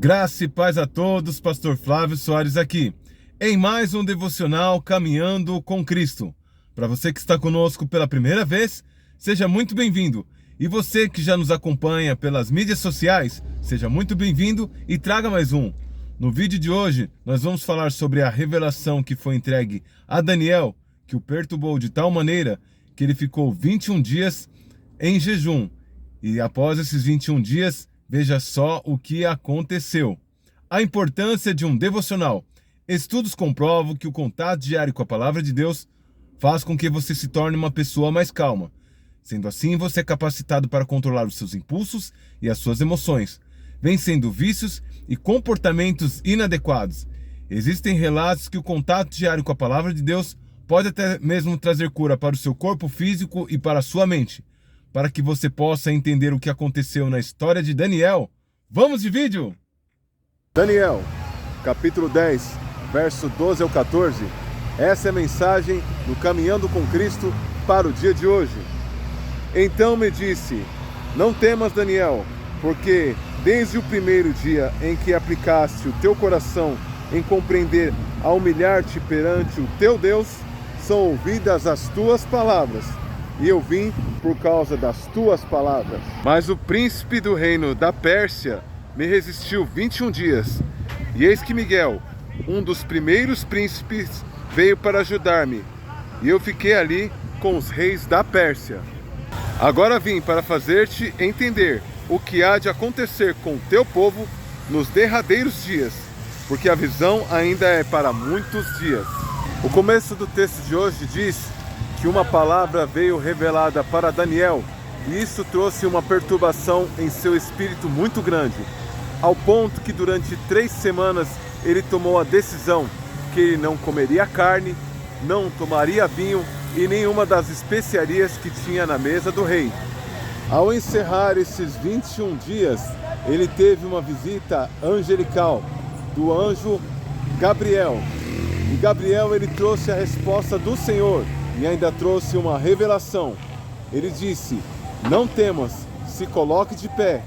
Graça e paz a todos, Pastor Flávio Soares aqui, em mais um devocional Caminhando com Cristo. Para você que está conosco pela primeira vez, seja muito bem-vindo. E você que já nos acompanha pelas mídias sociais, seja muito bem-vindo e traga mais um. No vídeo de hoje, nós vamos falar sobre a revelação que foi entregue a Daniel, que o perturbou de tal maneira que ele ficou 21 dias em jejum. E após esses 21 dias, veja só o que aconteceu. A importância de um devocional. Estudos comprovam que o contato diário com a palavra de Deus faz com que você se torne uma pessoa mais calma. Sendo assim, você é capacitado para controlar os seus impulsos e as suas emoções, vencendo vícios e comportamentos inadequados. Existem relatos que o contato diário com a palavra de Deus pode até mesmo trazer cura para o seu corpo físico e para a sua mente. Para que você possa entender o que aconteceu na história de Daniel, vamos de vídeo! Daniel, capítulo 10, verso 12 ao 14. Essa é a mensagem do Caminhando com Cristo para o dia de hoje. Então me disse: não temas, Daniel, porque desde o primeiro dia em que aplicaste o teu coração em compreender a humilhar-te perante o teu Deus, são ouvidas as tuas palavras. E eu vim por causa das tuas palavras. Mas o príncipe do reino da Pérsia me resistiu 21 dias. E eis que Miguel, um dos primeiros príncipes, veio para ajudar-me. E eu fiquei ali com os reis da Pérsia. Agora vim para fazer-te entender o que há de acontecer com o teu povo nos derradeiros dias, porque a visão ainda é para muitos dias. O começo do texto de hoje diz que uma palavra veio revelada para Daniel, e isso trouxe uma perturbação em seu espírito muito grande, ao ponto que durante 3 semanas ele tomou a decisão que ele não comeria carne, não tomaria vinho e nenhuma das especiarias que tinha na mesa do rei. Ao encerrar esses 21 dias, ele teve uma visita angelical do anjo Gabriel, e Gabriel ele trouxe a resposta do Senhor. E ainda trouxe uma revelação. Ele disse: não temas, se coloque de pé,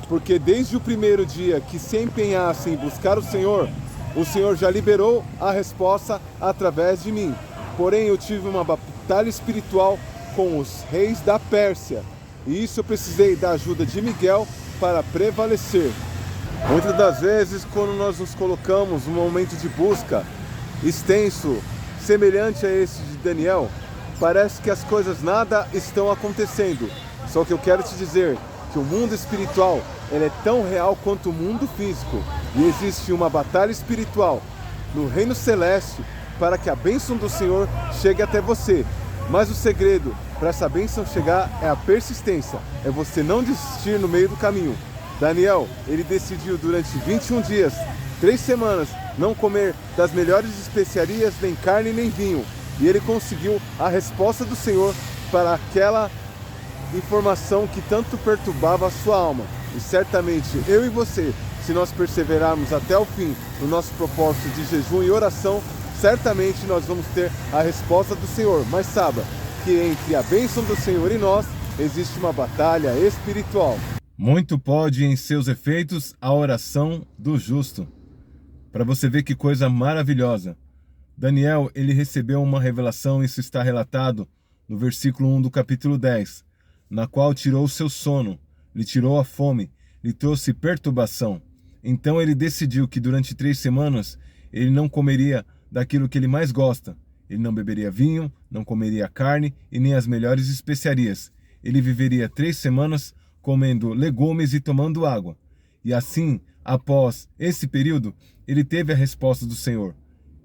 porque desde o primeiro dia que se empenhasse em buscar o Senhor já liberou a resposta através de mim. Porém, eu tive uma batalha espiritual com os reis da Pérsia, e isso eu precisei da ajuda de Miguel para prevalecer. Muitas das vezes, quando nós nos colocamos num momento de busca extenso, semelhante a esse de Daniel, parece que as coisas nada estão acontecendo. Só que eu quero te dizer que o mundo espiritual ele é tão real quanto o mundo físico. E existe uma batalha espiritual no reino celeste para que a bênção do Senhor chegue até você. Mas o segredo para essa bênção chegar é a persistência, é você não desistir no meio do caminho. Daniel, ele decidiu durante 21 dias, 3 semanas, não comer das melhores especiarias, nem carne nem vinho. E ele conseguiu a resposta do Senhor para aquela informação que tanto perturbava a sua alma. E certamente eu e você, se nós perseverarmos até o fim no nosso propósito de jejum e oração, certamente nós vamos ter a resposta do Senhor. Mas saiba que entre a bênção do Senhor e nós existe uma batalha espiritual. Muito pode em seus efeitos a oração do justo. Para você ver que coisa maravilhosa. Daniel, ele recebeu uma revelação, isso está relatado no versículo 1 do capítulo 10, na qual tirou o seu sono, lhe tirou a fome, lhe trouxe perturbação. Então ele decidiu que durante 3 semanas ele não comeria daquilo que ele mais gosta. Ele não beberia vinho, não comeria carne e nem as melhores especiarias. Ele viveria 3 semanas comendo legumes e tomando água. E assim, após esse período, ele teve a resposta do Senhor.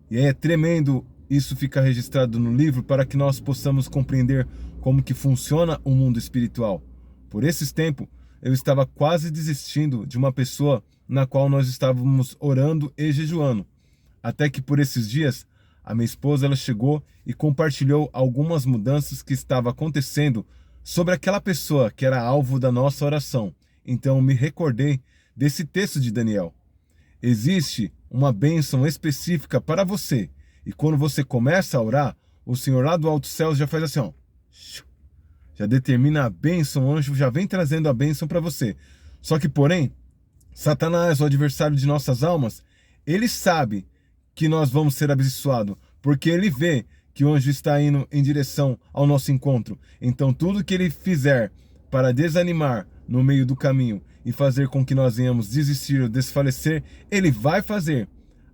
E é tremendo isso ficar registrado no livro para que nós possamos compreender como que funciona o mundo espiritual. Por esses tempos, eu estava quase desistindo de uma pessoa na qual nós estávamos orando e jejuando. Até que por esses dias, a minha esposa ela chegou e compartilhou algumas mudanças que estavam acontecendo sobre aquela pessoa que era alvo da nossa oração. Então eu me recordei desse texto de Daniel. Existe uma bênção específica para você. E quando você começa a orar, o Senhor lá do alto céu já faz assim, ó. Já determina a bênção, o anjo já vem trazendo a bênção para você. Só que, porém, Satanás, o adversário de nossas almas, ele sabe que nós vamos ser abençoados, porque ele vê que o anjo está indo em direção ao nosso encontro. Então tudo que ele fizer para desanimar no meio do caminho e fazer com que nós venhamos desistir ou desfalecer, ele vai fazer.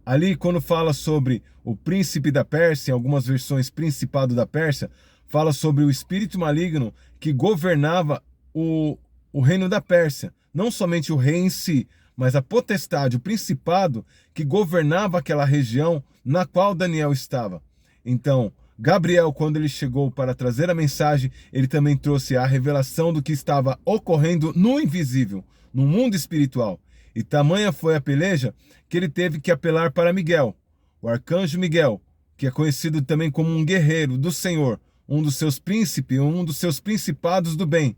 Ali, quando fala sobre o príncipe da Pérsia, em algumas versões principado da Pérsia, fala sobre o espírito maligno que governava o reino da Pérsia. Não somente o rei em si, mas a potestade, o principado que governava aquela região na qual Daniel estava. Então, Gabriel, quando ele chegou para trazer a mensagem, ele também trouxe a revelação do que estava ocorrendo no invisível, no mundo espiritual. E tamanha foi a peleja que ele teve que apelar para Miguel, o arcanjo Miguel, que é conhecido também como um guerreiro do Senhor, um dos seus príncipes, um dos seus principados do bem.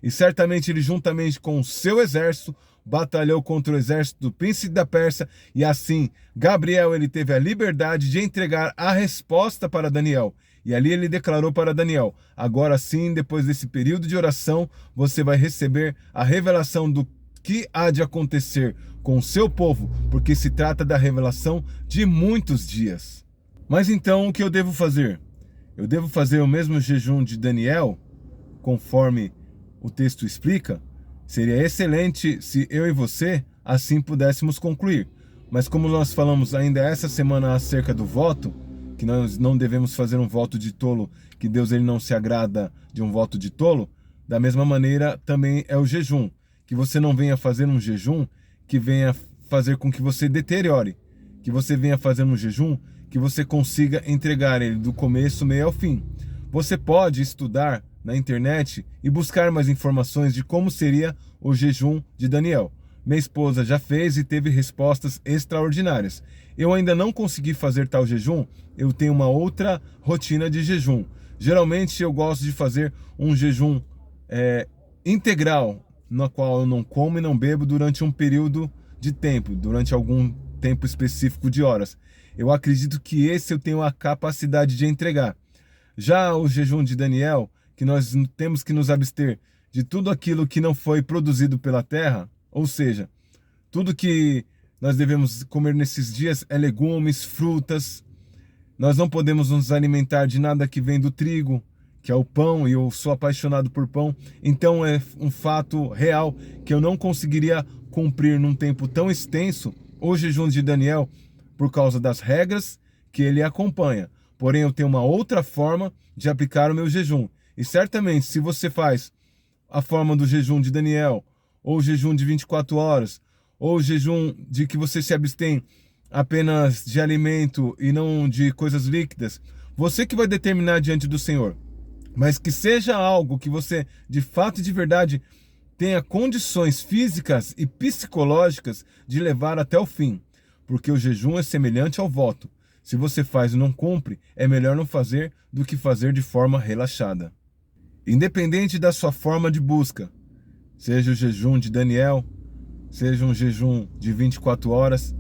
E certamente ele, juntamente com o seu exército, batalhou contra o exército do príncipe da Pérsia, e assim Gabriel ele teve a liberdade de entregar a resposta para Daniel. E ali ele declarou para Daniel: agora sim, depois desse período de oração, você vai receber a revelação do que há de acontecer com o seu povo, porque se trata da revelação de muitos dias. Mas então o que eu devo fazer? Eu devo fazer o mesmo jejum de Daniel, conforme o texto explica? Seria excelente se eu e você assim pudéssemos concluir. Mas como nós falamos ainda essa semana acerca do voto, que nós não devemos fazer um voto de tolo, que Deus ele não se agrada de um voto de tolo, da mesma maneira também é o jejum. Que você não venha fazer um jejum que venha fazer com que você deteriore. Que você venha fazer um jejum que você consiga entregar ele do começo, meio ao fim. Você pode estudar na internet e buscar mais informações de como seria o jejum de Daniel. Minha esposa já fez e teve respostas extraordinárias. Eu ainda não consegui fazer tal jejum, eu tenho uma outra rotina de jejum. Geralmente eu gosto de fazer um jejum integral, no qual eu não como e não bebo durante um período de tempo, durante algum tempo específico de horas. Eu acredito que esse eu tenho a capacidade de entregar. Já o jejum de Daniel, que nós temos que nos abster de tudo aquilo que não foi produzido pela terra, ou seja, tudo que nós devemos comer nesses dias é legumes, frutas. Nós não podemos nos alimentar de nada que vem do trigo, que é o pão, e eu sou apaixonado por pão. Então é um fato real que eu não conseguiria cumprir num tempo tão extenso o jejum de Daniel por causa das regras que ele acompanha. Porém, eu tenho uma outra forma de aplicar o meu jejum. E certamente, se você faz a forma do jejum de Daniel, ou o jejum de 24 horas, ou o jejum de que você se abstém apenas de alimento e não de coisas líquidas, você que vai determinar diante do Senhor. Mas que seja algo que você, de fato e de verdade, tenha condições físicas e psicológicas de levar até o fim. Porque o jejum é semelhante ao voto. Se você faz e não cumpre, é melhor não fazer do que fazer de forma relaxada. Independente da sua forma de busca, seja o jejum de Daniel, seja um jejum de 24 horas,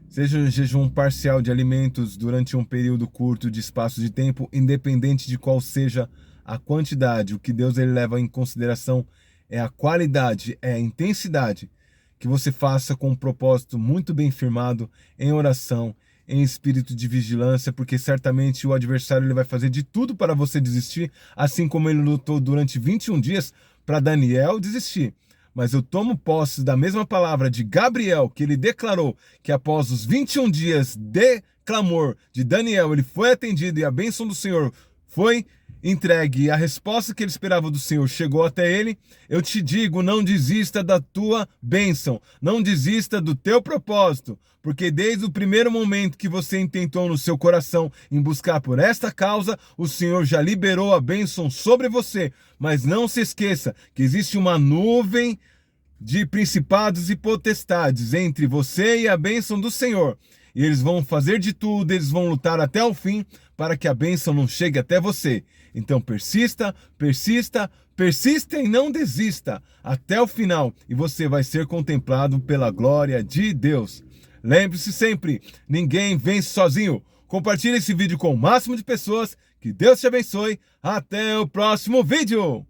seja um jejum parcial de alimentos durante um período curto de espaço de tempo, independente de qual seja a quantidade, o que Deus ele leva em consideração é a qualidade, é a intensidade, que você faça com um propósito muito bem firmado, em oração, em espírito de vigilância, porque certamente o adversário ele vai fazer de tudo para você desistir, assim como ele lutou durante 21 dias para Daniel desistir. Mas eu tomo posse da mesma palavra de Gabriel, que ele declarou que após os 21 dias de clamor de Daniel, ele foi atendido e a bênção do Senhor foi entregue, e a resposta que ele esperava do Senhor chegou até ele. Eu te digo, não desista da tua bênção, não desista do teu propósito, porque desde o primeiro momento que você intentou no seu coração em buscar por esta causa, o Senhor já liberou a bênção sobre você. Mas não se esqueça que existe uma nuvem de principados e potestades entre você e a bênção do Senhor. E eles vão fazer de tudo, eles vão lutar até o fim para que a bênção não chegue até você. Então persista, persista, persista e não desista até o final, e você vai ser contemplado pela glória de Deus. Lembre-se sempre, ninguém vence sozinho. Compartilhe esse vídeo com o máximo de pessoas. Que Deus te abençoe. Até o próximo vídeo.